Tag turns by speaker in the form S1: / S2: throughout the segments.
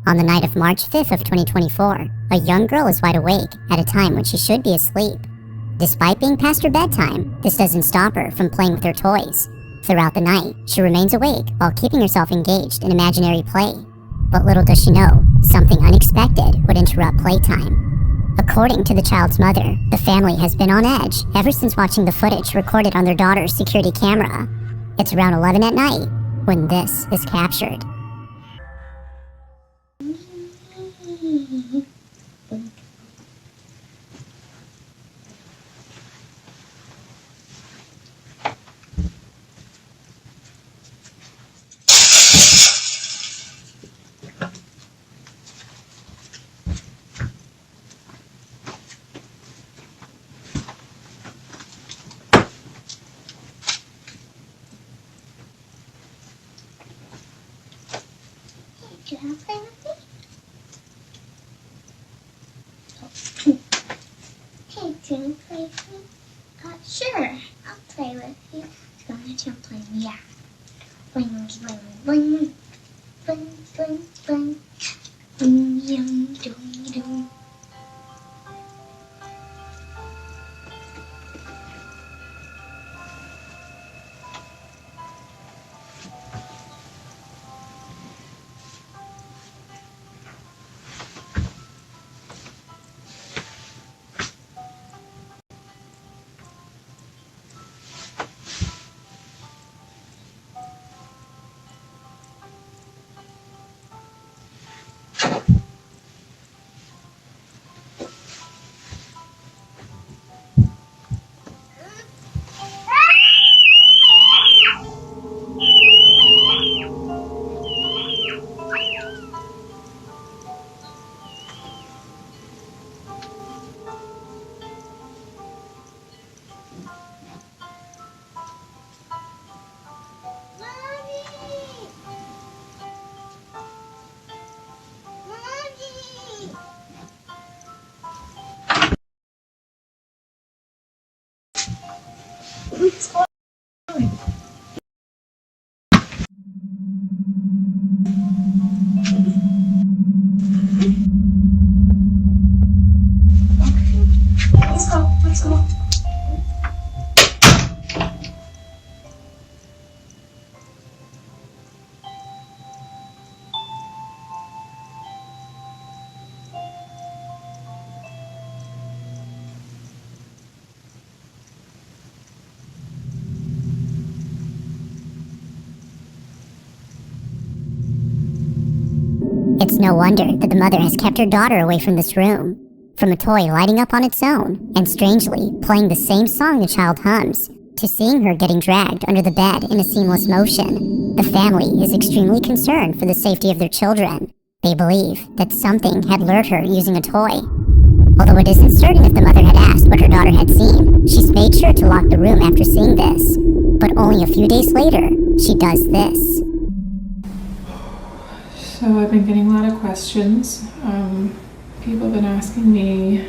S1: On the night of March 5th of 2024, a young girl is wide awake at a time when she should be asleep. Despite being past her bedtime, this doesn't stop her from playing with her toys. Throughout the night, she remains awake while keeping herself engaged in imaginary play. But little does she know, something unexpected would interrupt playtime. According to the child's mother, the family has been on edge ever since watching the footage recorded on their daughter's security camera. It's around 11 at night when this is captured.
S2: Do you want to play with me? Hey, do you want to play with me? Sure, I'll play with you. Go on the trampoline, yeah. Bling, bling, bling. Bling, bling, bling. Bing, yum, dong, dong. What's going on? Let's go. Let's go.
S1: It's no wonder that the mother has kept her daughter away from this room. From a toy lighting up on its own, and strangely playing the same song the child hums, to seeing her getting dragged under the bed in a seamless motion, the family is extremely concerned for the safety of their children. They believe that something had lured her using a toy. Although it isn't certain if the mother had asked what her daughter had seen, she's made sure to lock the room after seeing this. But only a few days later, she does this.
S3: So I've been getting a lot of questions. People have been asking me,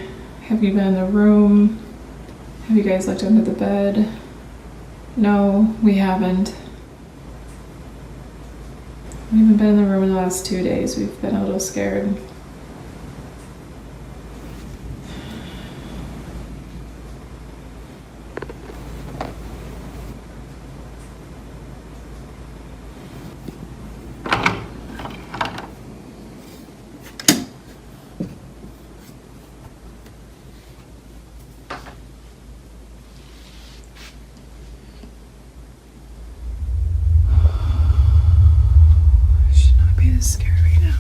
S3: have you been in the room? Have you guys looked under the bed? No, we haven't. We haven't been in the room in the last 2 days. We've been a little scared. Be this scared right now.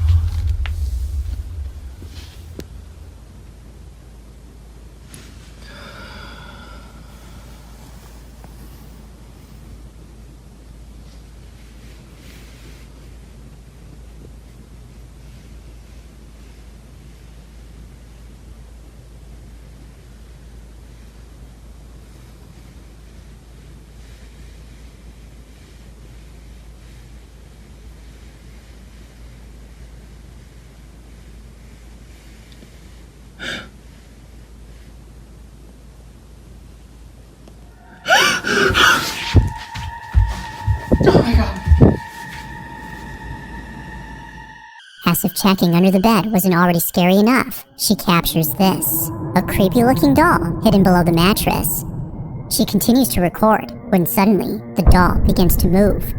S1: if checking under the bed wasn't already scary enough, she captures this. A creepy-looking doll hidden below the mattress. She continues to record when suddenly the doll begins to move.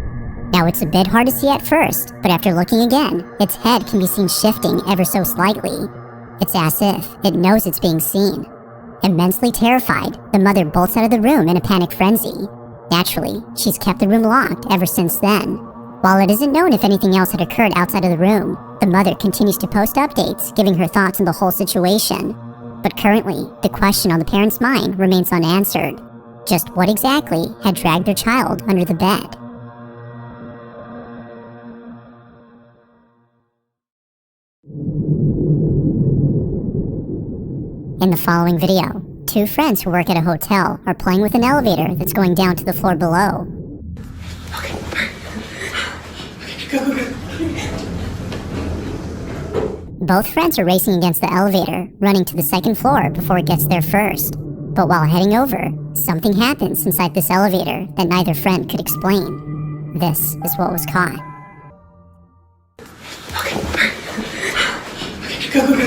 S1: Now it's a bit hard to see at first, but after looking again, its head can be seen shifting ever so slightly. It's as if it knows it's being seen. Immensely terrified, the mother bolts out of the room in a panic frenzy. Naturally, she's kept the room locked ever since then. While it isn't known if anything else had occurred outside of the room, the mother continues to post updates, giving her thoughts on the whole situation. But currently, the question on the parents' mind remains unanswered. Just what exactly had dragged their child under the bed? In the following video, two friends who work at a hotel are playing with an elevator that's going down to the floor below.
S4: Go.
S1: Both friends are racing against the elevator, running to the second floor before it gets there first. But while heading over, something happens inside this elevator that neither friend could explain. This is what was caught.
S4: Go.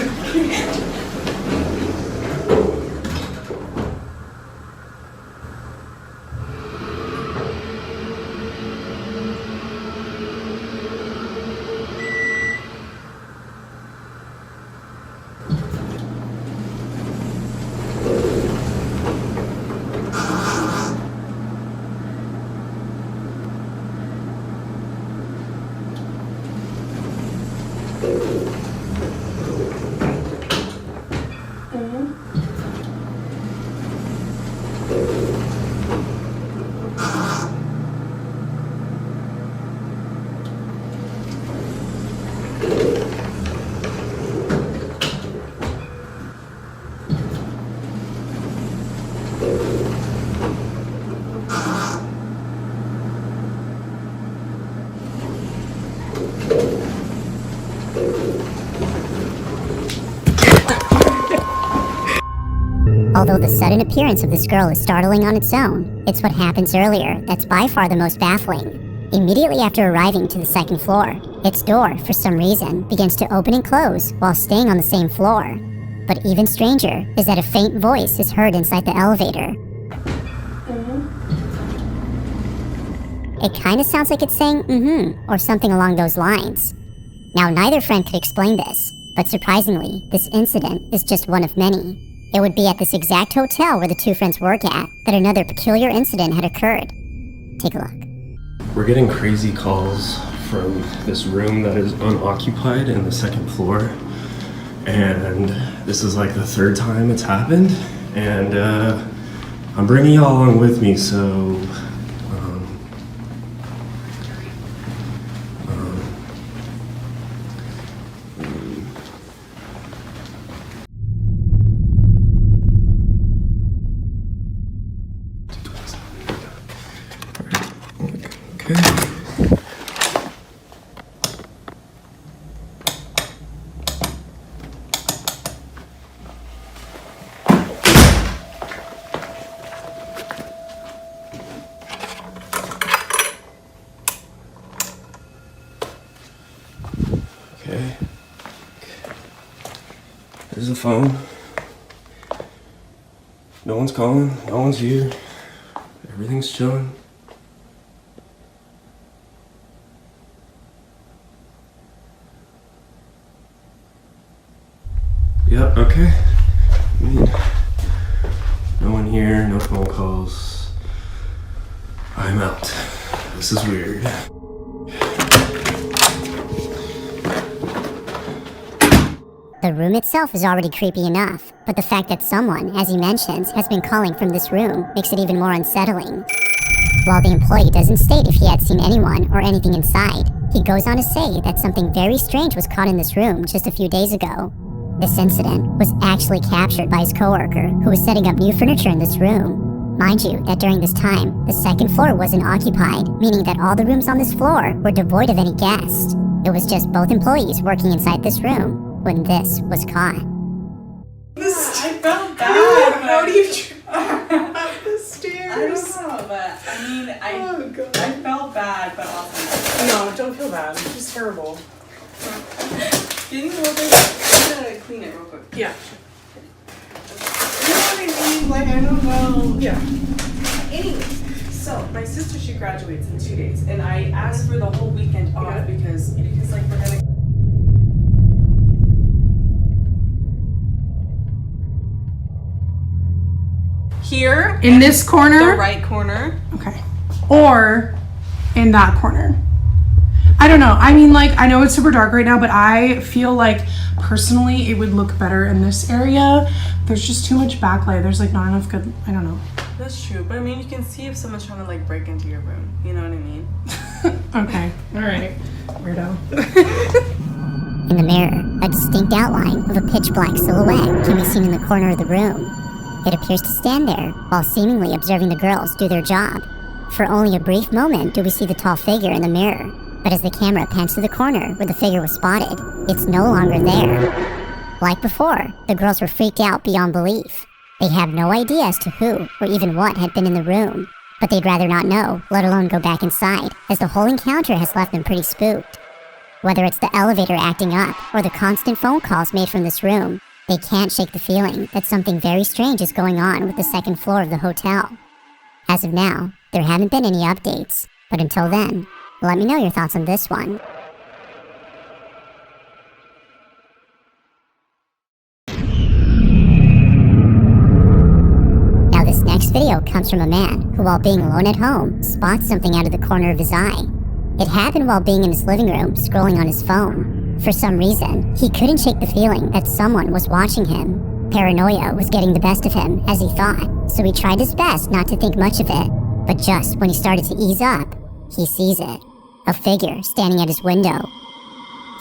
S1: Although the sudden appearance of this girl is startling on its own, it's what happens earlier that's by far the most baffling. Immediately after arriving to the second floor, its door, for some reason, begins to open and close while staying on the same floor. But even stranger is that a faint voice is heard inside the elevator. It kinda sounds like it's saying, or something along those lines. Now, neither friend could explain this, but surprisingly, this incident is just one of many. It would be at this exact hotel where the two friends work at that another peculiar incident had occurred. Take a look.
S5: We're getting crazy calls from this room that is unoccupied in the second floor. And this is like the third time it's happened. And I'm bringing y'all along with me, so... Okay. There's the phone. No one's calling, no one's here. Everything's chilling. Yep, okay. I mean, no one here, no phone calls. I'm out. This is weird.
S1: The room itself is already creepy enough, but the fact that someone, as he mentions, has been calling from this room makes it even more unsettling. While the employee doesn't state if he had seen anyone or anything inside, he goes on to say that something very strange was caught in this room just a few days ago. This incident was actually captured by his coworker, who was setting up new furniture in this room. Mind you, that during this time, the second floor wasn't occupied, meaning that all the rooms on this floor were devoid of any guests. It was just both employees working inside this room when this was caught.
S4: I felt bad. How do you try up the stairs?
S6: I don't know, but I mean, I felt bad, but also...
S4: No, don't feel bad. It's just terrible. Can you hold it? I'm gonna clean it real quick.
S3: Yeah.
S4: You know what I mean? Like, I don't know. Yeah. Anyways, so my sister, she graduates in 2 days, and I asked for the whole weekend off because like we're gonna. Here
S3: In this corner?
S4: the right corner.
S3: Okay. Or in that corner. I don't know. I mean, like, I know it's super dark right now, but I feel like personally it would look better in this area. There's just too much backlight. There's like not enough good, I don't know.
S4: That's true, but I mean, you can see if someone's trying to like break into your room. You know what I mean?
S3: Okay. All right. Weirdo.
S1: In the mirror, a distinct outline of a pitch-black silhouette can be seen in the corner of the room. It appears to stand there while seemingly observing the girls do their job. For only a brief moment do we see the tall figure in the mirror, but as the camera pans to the corner where the figure was spotted, it's no longer there. Like before, the girls were freaked out beyond belief. They have no idea as to who or even what had been in the room, but they'd rather not know, let alone go back inside, as the whole encounter has left them pretty spooked. Whether it's the elevator acting up or the constant phone calls made from this room, they can't shake the feeling that something very strange is going on with the second floor of the hotel. As of now, there haven't been any updates, but until then, let me know your thoughts on this one. Now this next video comes from a man who, while being alone at home, spots something out of the corner of his eye. It happened while being in his living room scrolling on his phone. For some reason, he couldn't shake the feeling that someone was watching him. Paranoia was getting the best of him, as he thought, so he tried his best not to think much of it. But just when he started to ease up, he sees it. A figure standing at his window.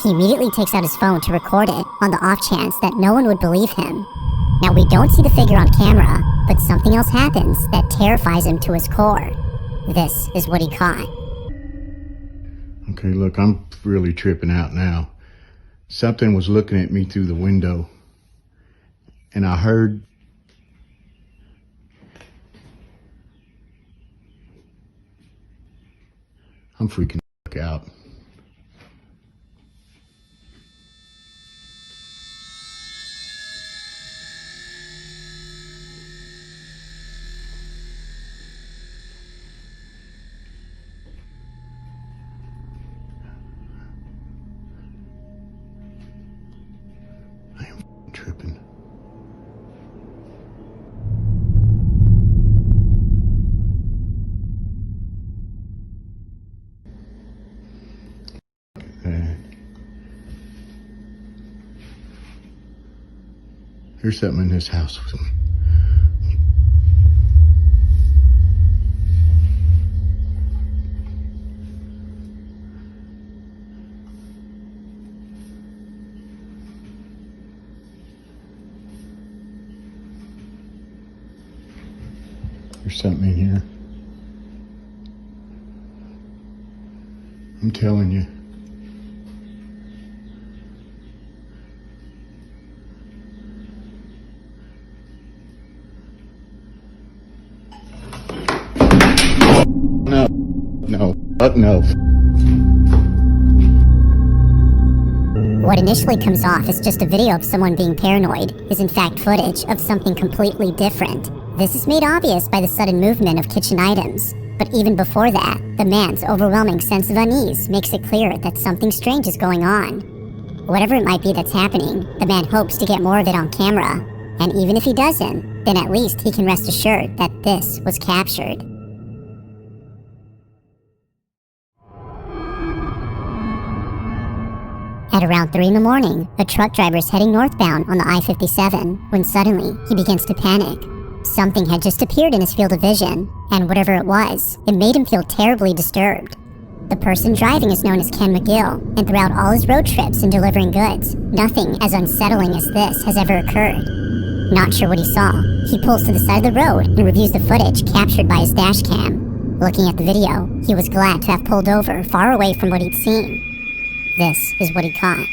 S1: He immediately takes out his phone to record it on the off chance that no one would believe him. Now we don't see the figure on camera, but something else happens that terrifies him to his core. This is what he caught.
S6: Okay, look, I'm really tripping out now. Something was looking at me through the window, and I heard I'm freaking out. I am tripping. Here's something in this house. There's something in here. I'm telling you. No.
S1: What initially comes off as just a video of someone being paranoid is in fact footage of something completely different. This is made obvious by the sudden movement of kitchen items. But even before that, the man's overwhelming sense of unease makes it clear that something strange is going on. Whatever it might be that's happening, the man hopes to get more of it on camera. And even if he doesn't, then at least he can rest assured that this was captured. At around 3 in the morning, a truck driver is heading northbound on the I-57 when suddenly he begins to panic. Something had just appeared in his field of vision, and whatever it was, it made him feel terribly disturbed. The person driving is known as Ken McGill, and throughout all his road trips and delivering goods, nothing as unsettling as this has ever occurred. Not sure what he saw, he pulls to the side of the road and reviews the footage captured by his dash cam. Looking at the video, he was glad to have pulled over far away from what he'd seen. This is what he caught.